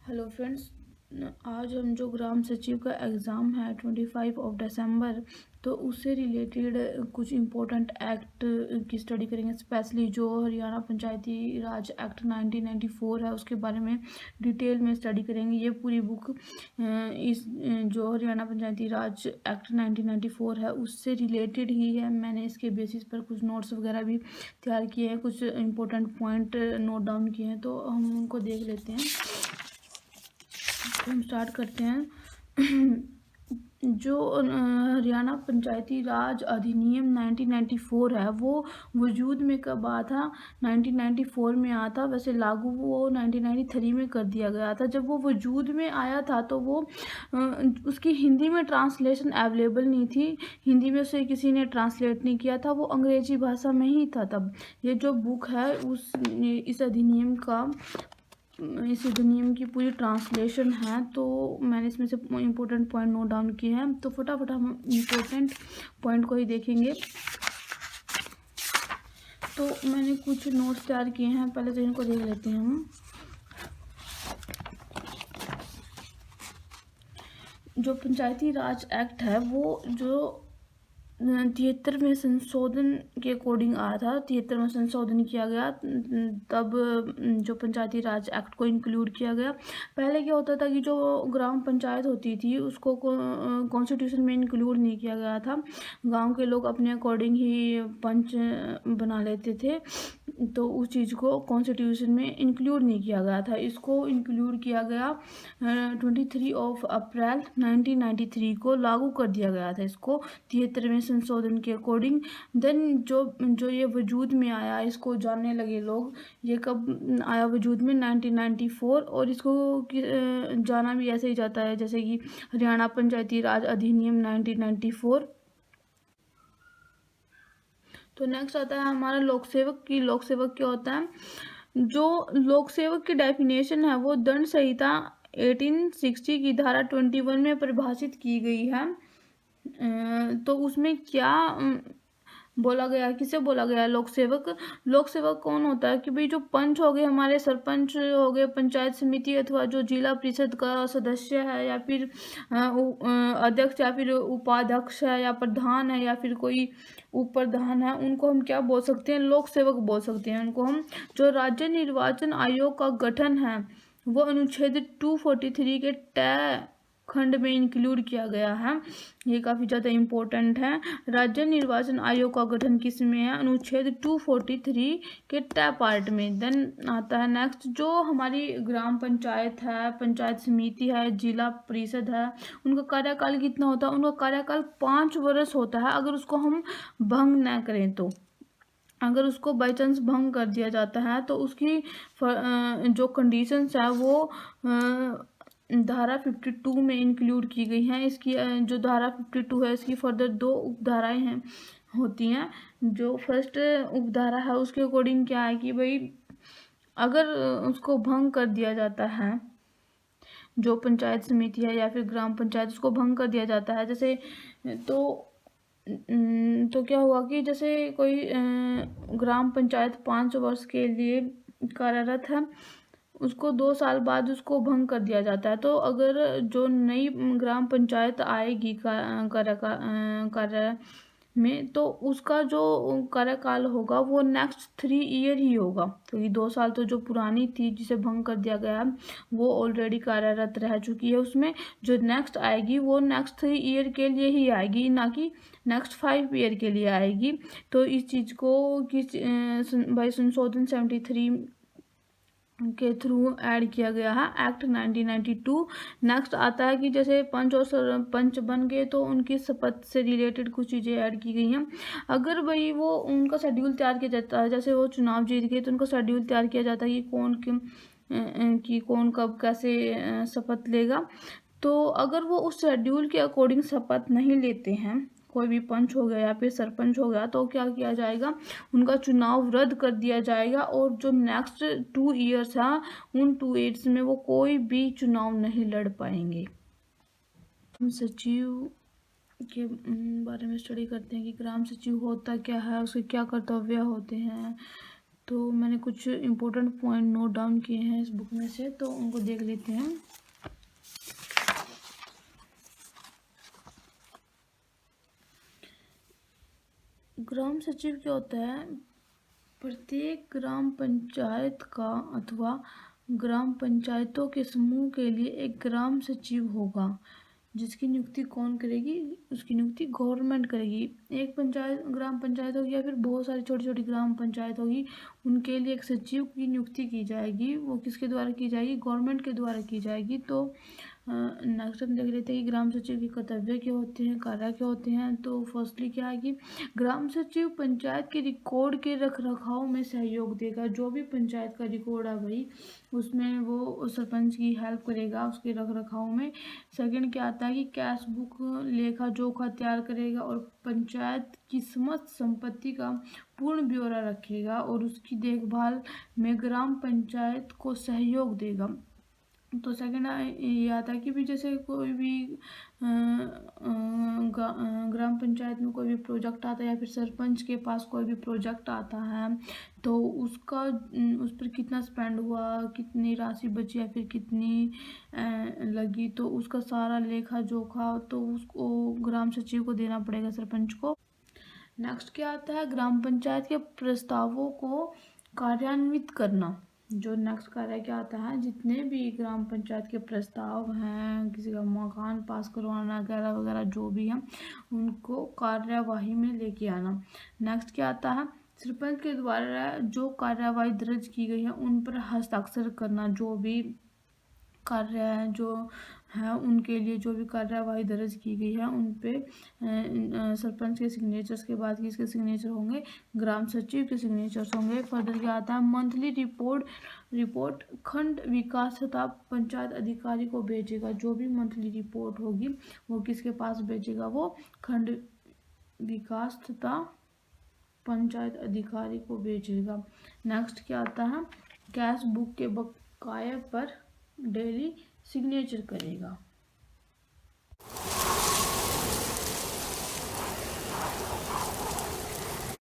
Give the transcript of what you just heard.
Hello friends. आज हम जो ग्राम सचिव का एग्ज़ाम है 25 दिसंबर, तो उससे रिलेटेड कुछ इम्पोर्टेंट एक्ट की स्टडी करेंगे। स्पेशली जो हरियाणा पंचायती राज एक्ट 1994 है उसके बारे में डिटेल में स्टडी करेंगे। ये पूरी बुक इस जो हरियाणा पंचायती राज एक्ट 1994 है उससे रिलेटेड ही है। मैंने इसके बेसिस पर कुछ नोट्स वगैरह भी तैयार किए हैं, कुछ इम्पोर्टेंट पॉइंट नोट डाउन किए हैं, तो हम उनको देख लेते हैं। हम स्टार्ट करते हैं। जो हरियाणा पंचायती राज अधिनियम 1994 है वो वजूद में कब आया था? 1994 में आया था। वैसे लागू वो 1993 में कर दिया गया था। जब वो वजूद में आया था तो वो उसकी हिंदी में ट्रांसलेशन अवेलेबल नहीं थी। हिंदी में से किसी ने ट्रांसलेट नहीं किया था, वो अंग्रेजी भाषा में ही था तब। ये जो बुक है इस अधिनियम की पूरी ट्रांसलेशन है, तो मैंने इसमें से इम्पोर्टेंट पॉइंट नोट डाउन किए हैं। तो फटाफट हम इम्पोर्टेंट पॉइंट को ही देखेंगे। तो मैंने कुछ नोट्स तैयार किए हैं, पहले तो इनको देख लेते हैं हम। जो पंचायती राज एक्ट है वो जो 73वें संशोधन के अकॉर्डिंग आया था। 73वां संशोधन किया गया, तब जो पंचायती राज एक्ट को इंक्लूड किया गया। पहले क्या होता था कि जो ग्राम पंचायत होती थी उसको कॉन्स्टिट्यूशन में इंक्लूड नहीं किया गया था। गांव के लोग अपने अकॉर्डिंग ही पंच बना लेते थे, तो उस चीज़ को कॉन्स्टिट्यूशन में इंक्लूड नहीं किया गया था। इसको इंक्लूड किया गया 23 अप्रैल 1993 को लागू कर दिया गया था इसको 73वें संशोधन के अकॉर्डिंग। देन जो ये वजूद में आया, इसको जानने लगे लोग। ये कब आया वजूद में? 1994। और इसको जाना भी ऐसे ही जाता है जैसे कि हरियाणा पंचायती राज अधिनियम 1994। तो नेक्स्ट आता है हमारा लोक सेवक की। लोक सेवक क्या होता है? जो लोक सेवक की डेफिनेशन है वो दंड संहिता 1860 की धारा 21 में परिभाषित की गई है। तो उसमें क्या बोला गया, किसे बोला गया? लोक सेवक। लोक सेवक कौन होता है कि भाई जो पंच हो गए, हमारे सरपंच हो गए, पंचायत समिति अथवा जो जिला परिषद का सदस्य है, या फिर अध्यक्ष या फिर उपाध्यक्ष है, या प्रधान है, या फिर कोई उप प्रधान है, उनको हम क्या बोल सकते हैं? लोक सेवक बोल सकते हैं उनको हम। जो राज्य निर्वाचन आयोग का गठन है वो अनुच्छेद 243 के तय खंड में इंक्लूड किया गया है। ये काफ़ी ज़्यादा इम्पोर्टेंट है। राज्य निर्वाचन आयोग का गठन किस में है? अनुच्छेद 243 के तय पार्ट में। देन आता है नेक्स्ट, जो हमारी ग्राम पंचायत है, पंचायत समिति है, जिला परिषद है, उनका कार्यकाल कितना होता है? उनका कार्यकाल 5 वर्ष होता है, अगर उसको हम भंग न करें तो। अगर उसको बाई चांस भंग कर दिया जाता है तो उसकी जो कंडीशंस है वो धारा 52 में इंक्लूड की गई हैं। इसकी जो धारा 52 है इसकी फर्दर 2 उपधाराएं हैं होती हैं। जो फर्स्ट उपधारा है उसके अकॉर्डिंग क्या है कि भाई अगर उसको भंग कर दिया जाता है, जो पंचायत समिति है या फिर ग्राम पंचायत, उसको भंग कर दिया जाता है, जैसे तो क्या हुआ कि जैसे कोई ग्राम पंचायत 5 वर्ष के लिए कार्यरत है, उसको 2 साल बाद उसको भंग कर दिया जाता है। तो अगर जो नई ग्राम पंचायत आएगी कार्य में, तो उसका जो कार्यकाल होगा वो नेक्स्ट 3 ईयर ही होगा, क्योंकि 2 साल तो जो पुरानी थी जिसे भंग कर दिया गया वो ऑलरेडी कार्यरत रह चुकी है। उसमें जो नेक्स्ट आएगी वो नेक्स्ट 3 ईयर के लिए ही आएगी, ना कि नेक्स्ट 5 ईयर के लिए आएगी। तो इस चीज़ को भाई संशोधन 73 के थ्रू ऐड किया गया है, एक्ट 1992। नेक्स्ट आता है कि जैसे पंच और सरपंच बन गए तो उनकी शपथ से रिलेटेड कुछ चीज़ें ऐड की गई हैं। अगर भाई वो उनका शेड्यूल तैयार किया जाता है, जैसे वो चुनाव जीत गए तो उनका शेड्यूल तैयार किया जाता है कि कौन कब कैसे शपथ लेगा। तो अगर वो उस शेड्यूल के अकॉर्डिंग शपथ नहीं लेते हैं, कोई भी पंच हो गया या फिर सरपंच हो गया, तो क्या किया जाएगा? उनका चुनाव रद्द कर दिया जाएगा, और जो नेक्स्ट 2 ईयर्स है उन 2 ईयर्स में वो कोई भी चुनाव नहीं लड़ पाएंगे। हम सचिव के बारे में स्टडी करते हैं कि ग्राम सचिव होता क्या है, उसके क्या कर्तव्य होते हैं। तो मैंने कुछ इम्पोर्टेंट पॉइंट नोट डाउन किए हैं इस बुक में से, तो उनको देख लेते हैं। ग्राम सचिव क्या होता है? प्रत्येक ग्राम पंचायत का अथवा ग्राम पंचायतों के समूह के लिए एक ग्राम सचिव होगा, जिसकी नियुक्ति कौन करेगी? उसकी नियुक्ति गवर्नमेंट करेगी। एक पंचायत ग्राम पंचायत होगी या फिर बहुत सारी छोटी छोटी ग्राम पंचायत होगी, उनके लिए एक सचिव की नियुक्ति की जाएगी। वो किसके द्वारा की जाएगी? गवर्नमेंट के द्वारा की जाएगी। तो नेक्स्ट हम देख लेते हैं कि ग्राम सचिव के कर्तव्य क्या होते हैं, कार्य क्या होते हैं। तो फर्स्टली क्या है कि ग्राम सचिव पंचायत के रिकॉर्ड के रख रखाव में सहयोग देगा। जो भी पंचायत का रिकॉर्ड है भाई, उसमें वो सरपंच की हेल्प करेगा उसके रख रखाव में। सेकंड क्या आता है कि कैश बुक लेखा जोखा तैयार करेगा और पंचायत की समस्त संपत्ति का पूर्ण ब्यौरा रखेगा और उसकी देखभाल में ग्राम पंचायत को सहयोग देगा। तो सेकंड ये आता है कि भी जैसे कोई भी ग्राम पंचायत में कोई भी प्रोजेक्ट आता है या फिर सरपंच के पास कोई भी प्रोजेक्ट आता है, तो उसका उस पर कितना स्पेंड हुआ, कितनी राशि बची या फिर कितनी लगी, तो उसका सारा लेखा जोखा तो उसको ग्राम सचिव को देना पड़ेगा, सरपंच को। नेक्स्ट क्या आता है? ग्राम पंचायत के प्रस्तावों को कार्यान्वित करना। जो नेक्स्ट कार्य क्या आता है? जितने भी ग्राम पंचायत के प्रस्ताव हैं, किसी का मकान पास करवाना वगैरह वगैरह जो भी है, उनको कार्यवाही में लेके आना। नेक्स्ट क्या आता है? सरपंच के द्वारा जो कार्यवाही दर्ज की गई है उन पर हस्ताक्षर करना। जो भी कार्य है जो है उनके लिए जो भी कार्यवाही दर्ज की गई है उन पे सरपंच के सिग्नेचर्स के बाद किसके सिग्नेचर होंगे? ग्राम सचिव के सिग्नेचर्स होंगे। फर्दर क्या आता है? मंथली रिपोर्ट खंड विकास तथा पंचायत अधिकारी को भेजेगा। जो भी मंथली रिपोर्ट होगी वो किसके पास भेजेगा? वो खंड विकास तथा पंचायत अधिकारी को भेजेगा। नेक्स्ट क्या आता है? कैश बुक के बकाया पर डेली सिग्नेचर करेगा।